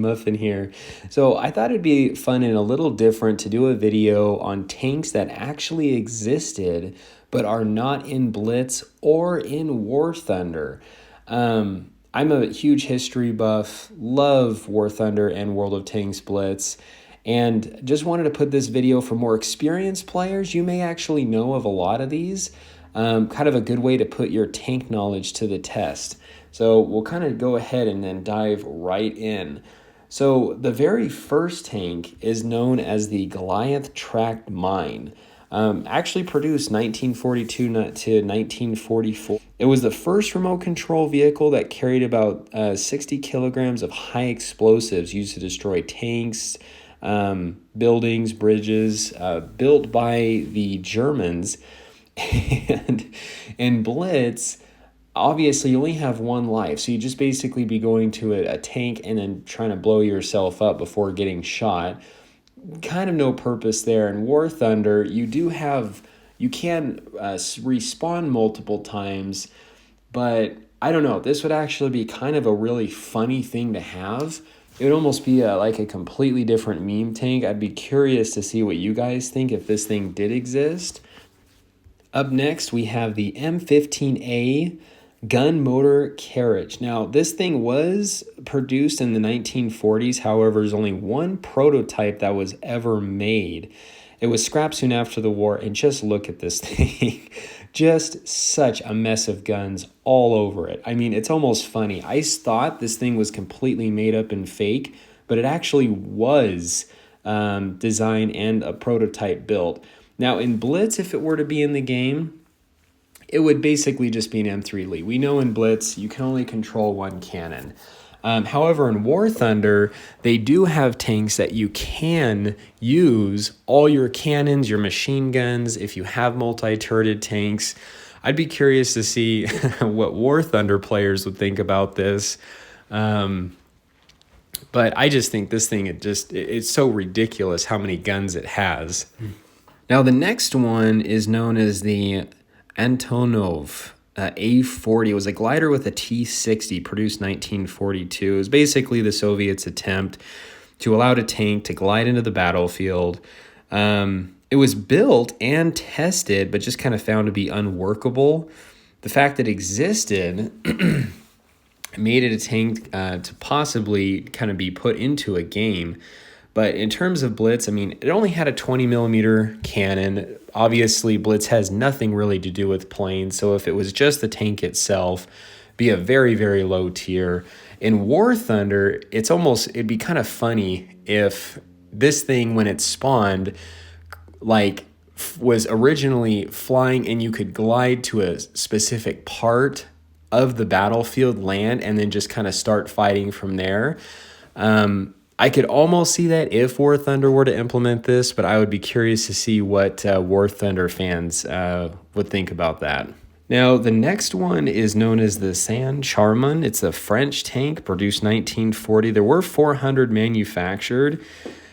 muffin here. So I thought it'd be fun and a little different to do a video on tanks that actually existed but are not in Blitz or in War Thunder. I'm a huge history buff, love War Thunder and World of Tanks Blitz, and just wanted to put this video for more experienced players. You may actually know of a lot of these. Kind of a good way to put your tank knowledge to the test. So we'll kind of go ahead and then dive right in. So the very first tank is known as the Goliath tracked mine. Actually produced 1942 to 1944. It was the first remote control vehicle that carried about 60 kilograms of high explosives used to destroy tanks, buildings, bridges, built by the Germans. And in Blitz, obviously you only have one life, so you just basically be going to a tank and then trying to blow yourself up before getting shot. Kind of no purpose there. In War Thunder, you can respawn multiple times, but I don't know, this would actually be kind of a really funny thing to have. It would almost be like a completely different meme tank. I'd be curious to see what you guys think if this thing did exist. Up next, we have the M15A gun motor carriage. Now, this thing was produced in the 1940s. However, there's only one prototype that was ever made. It was scrapped soon after the war, and just look at this thing. Just such a mess of guns all over it. I mean, it's almost funny. I thought this thing was completely made up and fake, but it actually was designed and a prototype built. Now, in Blitz, if it were to be in the game, it would basically just be an M3 Lee. We know in Blitz, you can only control one cannon. However, in War Thunder, they do have tanks that you can use all your cannons, your machine guns, if you have multi-turreted tanks. I'd be curious to see what War Thunder players would think about this. But I just think this thing, it's so ridiculous how many guns it has. Now, the next one is known as the Antonov A-40. It was a glider with a T-60, produced 1942. It was basically the Soviets' attempt to allow a tank to glide into the battlefield. It was built and tested, but just kind of found to be unworkable. The fact that it existed made it a tank to possibly kind of be put into a game. But in terms of Blitz, I mean, it only had a 20 millimeter cannon. Obviously, Blitz has nothing really to do with planes, so if it was just the tank itself, be a very, very low tier. In War Thunder, it'd be kind of funny if this thing, when it spawned, like, was originally flying and you could glide to a specific part of the battlefield, land, and then just kind of start fighting from there. I could almost see that if War Thunder were to implement this, but I would be curious to see what War Thunder fans would think about that. Now, the next one is known as the Char. It's a French tank, produced 1940. There were 400 manufactured.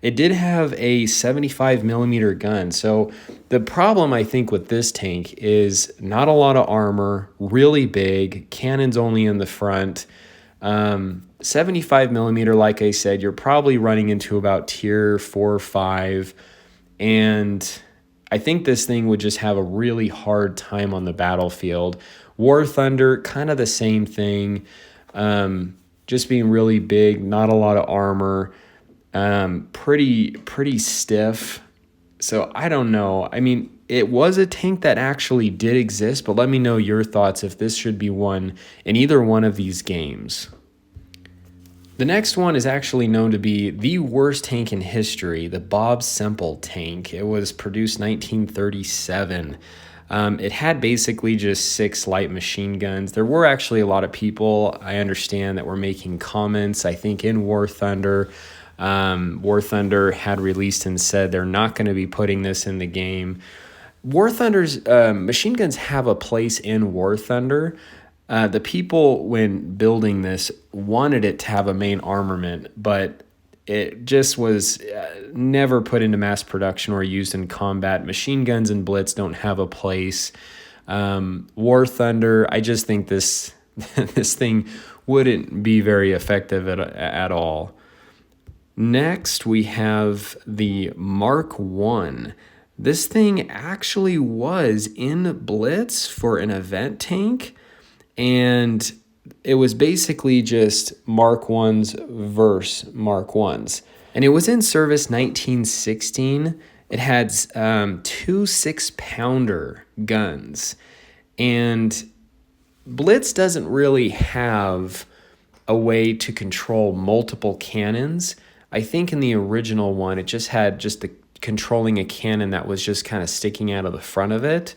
It did have a 75 millimeter gun. So the problem, I think, with this tank is not a lot of armor, really big, cannons only in the front. 75 millimeter, like I said, you're probably running into about tier 4 or 5. And I think this thing would just have a really hard time on the battlefield. War Thunder, kind of the same thing. Just being really big, not a lot of armor, pretty stiff. So I don't know. I mean, it was a tank that actually did exist, but let me know your thoughts if this should be one in either one of these games. The next one is actually known to be the worst tank in history, the Semple tank. It was produced 1937. It had basically just 6 light machine guns. There were actually a lot of people, I understand, that were making comments, I think, in War Thunder. War Thunder had released and said they're not going to be putting this in the game. War Thunder's machine guns have a place in War Thunder. The people, when building this, wanted it to have a main armament, but it just was never put into mass production or used in combat. Machine guns and Blitz don't have a place. War Thunder, I just think this thing wouldn't be very effective at all. Next, we have the Mark 1. This thing actually was in Blitz for an event tank, and it was basically just Mark 1s versus Mark 1s. And it was in service 1916. It had two 6-pounder guns. And Blitz doesn't really have a way to control multiple cannons. I think in the original one, it just had controlling a cannon that was just kind of sticking out of the front of it.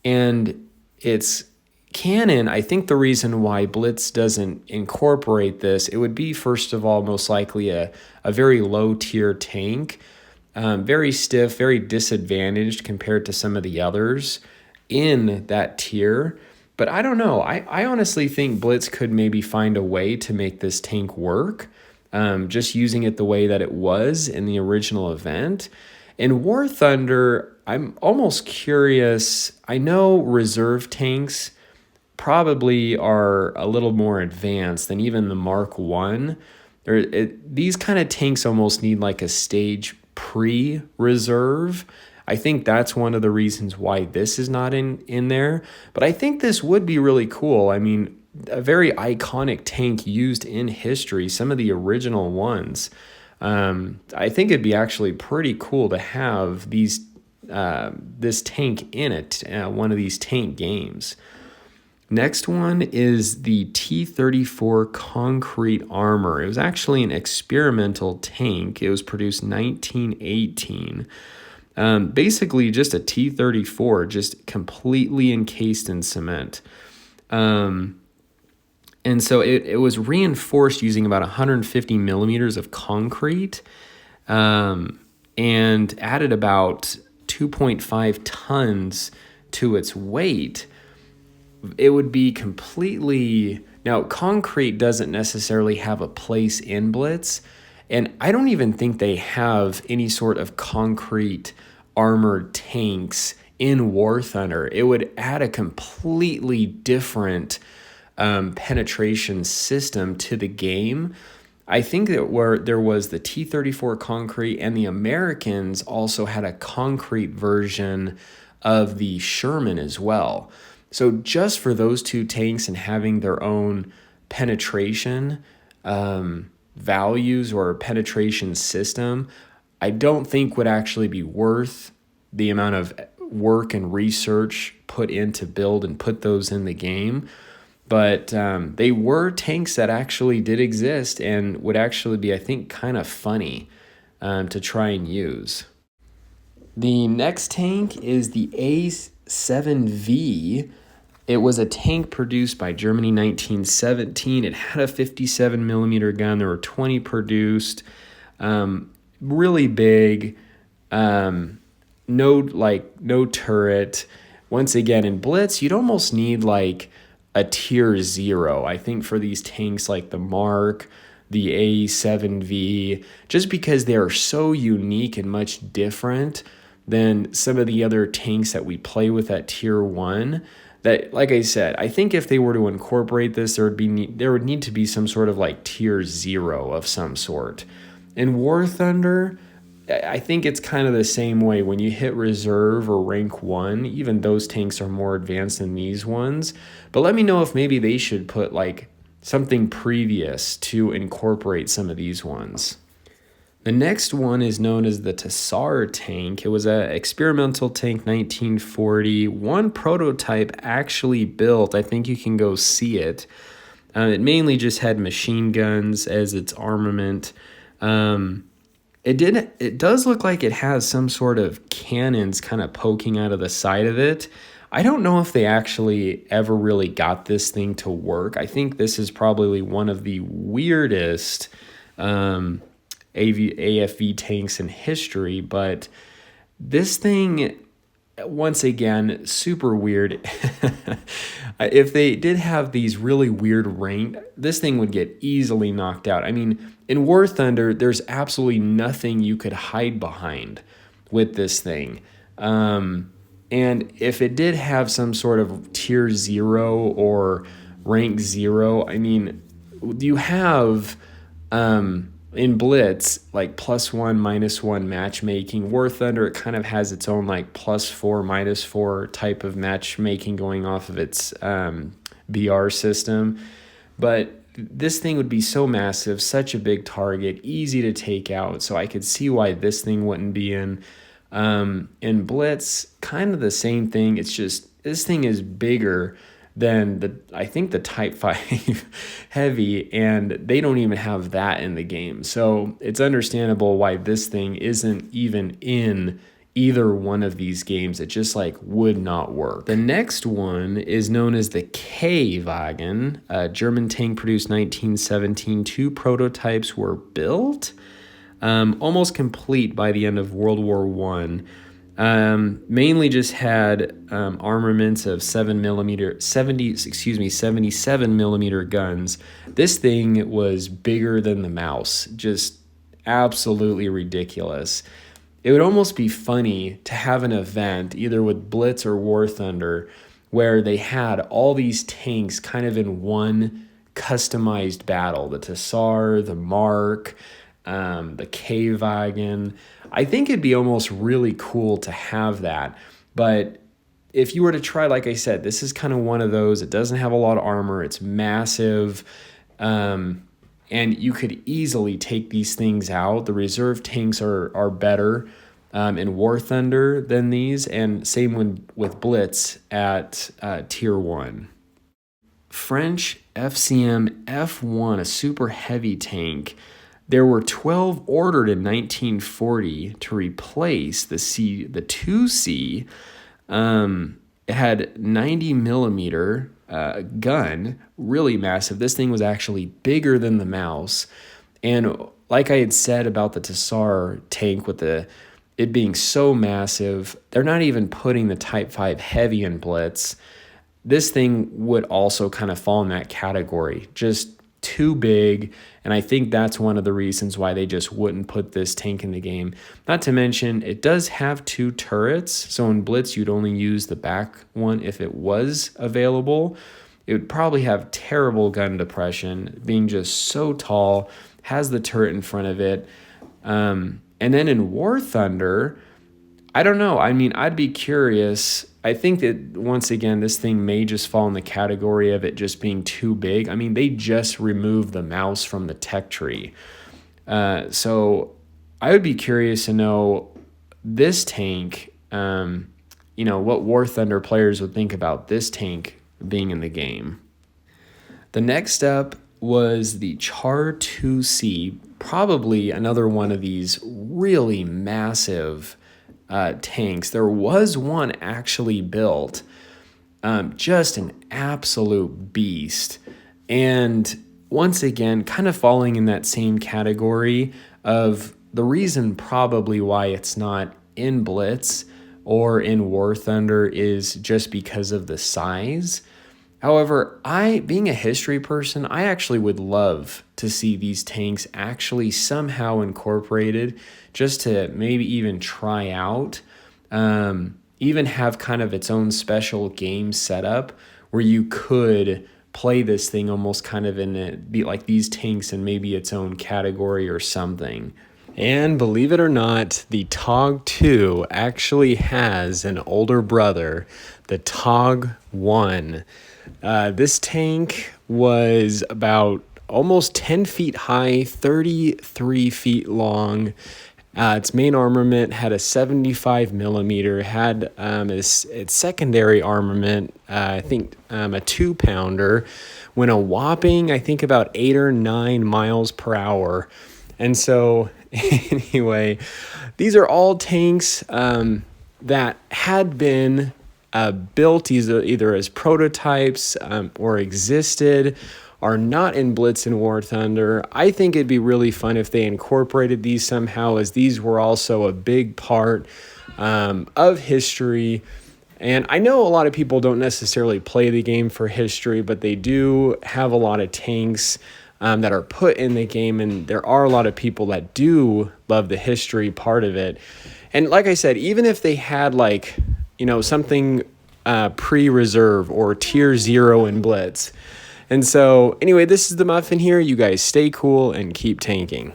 And its cannon, I think the reason why Blitz doesn't incorporate this, it would be, first of all, most likely a very low tier tank, very stiff, very disadvantaged compared to some of the others in that tier. But I don't know. I honestly think Blitz could maybe find a way to make this tank work, just using it the way that it was in the original event. In War Thunder, I'm almost curious. I know reserve tanks probably are a little more advanced than even the Mark 1. These kind of tanks almost need like a stage pre-reserve. I think that's one of the reasons why this is not in there. But I think this would be really cool. I mean, a very iconic tank used in history, some of the original ones. I think it'd be actually pretty cool to have this tank in it, one of these tank games. Next one is the T-34 concrete armor. It was actually an experimental tank. It was produced 1918. Basically just a T-34, just completely encased in cement. And so it was reinforced using about 150 millimeters of concrete, and added about 2.5 tons to its weight. It would be completely... Now, concrete doesn't necessarily have a place in Blitz, and I don't even think they have any sort of concrete armored tanks in War Thunder. It would add a completely different penetration system to the game. I think that where there was the T-34 concrete, and the Americans also had a concrete version of the Sherman as well. So just for those two tanks and having their own penetration values or penetration system, I don't think would actually be worth the amount of work and research put in to build and put those in the game. But they were tanks that actually did exist and would actually be, I think, kind of funny to try and use. The next tank is the A-7V. It was a tank produced by Germany 1917. It had a 57 millimeter gun. There were 20 produced. Really big. No turret. Once again, in Blitz, you'd almost need like a tier 0, I think, for these tanks like the Mark, the A-7V, just because they are so unique and much different than some of the other tanks that we play with at tier 1. That, like I said, I think if they were to incorporate this, there would need to be some sort of like tier 0 of some sort. In War Thunder, I think it's kind of the same way. When you hit reserve or rank 1, even those tanks are more advanced than these ones. But let me know if maybe they should put like something previous to incorporate some of these ones. The next one is known as the Tessar tank. It was an experimental tank, 1940. One prototype actually built. I think you can go see it. It mainly just had machine guns as its armament. It does look like it has some sort of cannons kind of poking out of the side of it. I don't know if they actually ever really got this thing to work. I think this is probably one of the weirdest AFV tanks in history, but this thing, once again, super weird. If they did have these really weird rank, this thing would get easily knocked out. I mean, in War Thunder, there's absolutely nothing you could hide behind with this thing. And if it did have some sort of tier 0 or rank 0, I mean, you have in Blitz, like +1, -1 matchmaking. War Thunder, it kind of has its own like +4, -4 type of matchmaking going off of its BR system. But this thing would be so massive, such a big target, easy to take out. So I could see why this thing wouldn't be in. In Blitz, kind of the same thing. It's just this thing is bigger than I think the Type 5 Heavy, and they don't even have that in the game. So it's understandable why this thing isn't even in either one of these games. It just like would not work. The next one is known as the K-Wagen, a German tank produced 1917. 2 prototypes were built, almost complete by the end of World War I. Mainly just had armaments of 77 millimeter guns. This thing was bigger than the mouse, just absolutely ridiculous. It would almost be funny to have an event either with Blitz or War Thunder where they had all these tanks kind of in one customized battle. The Tessar, the Mark, the K-Wagen. I think it'd be almost really cool to have that. But if you were to try, like I said, this is kind of one of those. It doesn't have a lot of armor. It's massive. And you could easily take these things out. The reserve tanks are better in War Thunder than these. And same with Blitz at Tier 1. French FCM F1, a super heavy tank. There were 12 ordered in 1940 to replace the 2C. It had 90 millimeter gun, really massive. This thing was actually bigger than the mouse. And like I had said about the Tessar tank with it being so massive, they're not even putting the Type 5 Heavy in Blitz. This thing would also kind of fall in that category. Just too big, and I think that's one of the reasons why they just wouldn't put this tank in the game. Not to mention, it does have 2 turrets, so in Blitz you'd only use the back one if it was available. It would probably have terrible gun depression, being just so tall, has the turret in front of it. And then in War Thunder, I don't know. I mean, I'd be curious. I think that, once again, this thing may just fall in the category of it just being too big. I mean, they just removed the mouse from the tech tree. So I would be curious to know this tank, what War Thunder players would think about this tank being in the game. The next up was the Char 2C, probably another one of these really massive tanks. There was one actually built, just an absolute beast. And once again, kind of falling in that same category of the reason probably why it's not in Blitz or in War Thunder is just because of the size. However, being a history person, I actually would love to see these tanks actually somehow incorporated, just to maybe even try out, even have kind of its own special game setup where you could play this thing almost kind of be like these tanks in maybe its own category or something. And believe it or not, the TOG 2 actually has an older brother, the TOG 1. This tank was about almost 10 feet high, 33 feet long. Its main armament had a 75 millimeter, had its secondary armament, I think a 2-pounder, went a whopping, I think about 8 or 9 miles per hour. And so anyway, these are all tanks that had been built either as prototypes or existed, are not in Blitz and War Thunder. I think it'd be really fun if they incorporated these somehow, as these were also a big part of history. And I know a lot of people don't necessarily play the game for history, but they do have a lot of tanks that are put in the game, and there are a lot of people that do love the history part of it. And like I said, even if they had something pre-reserve or tier 0 in Blitz. And so anyway, this is the Muffin here. You guys stay cool and keep tanking.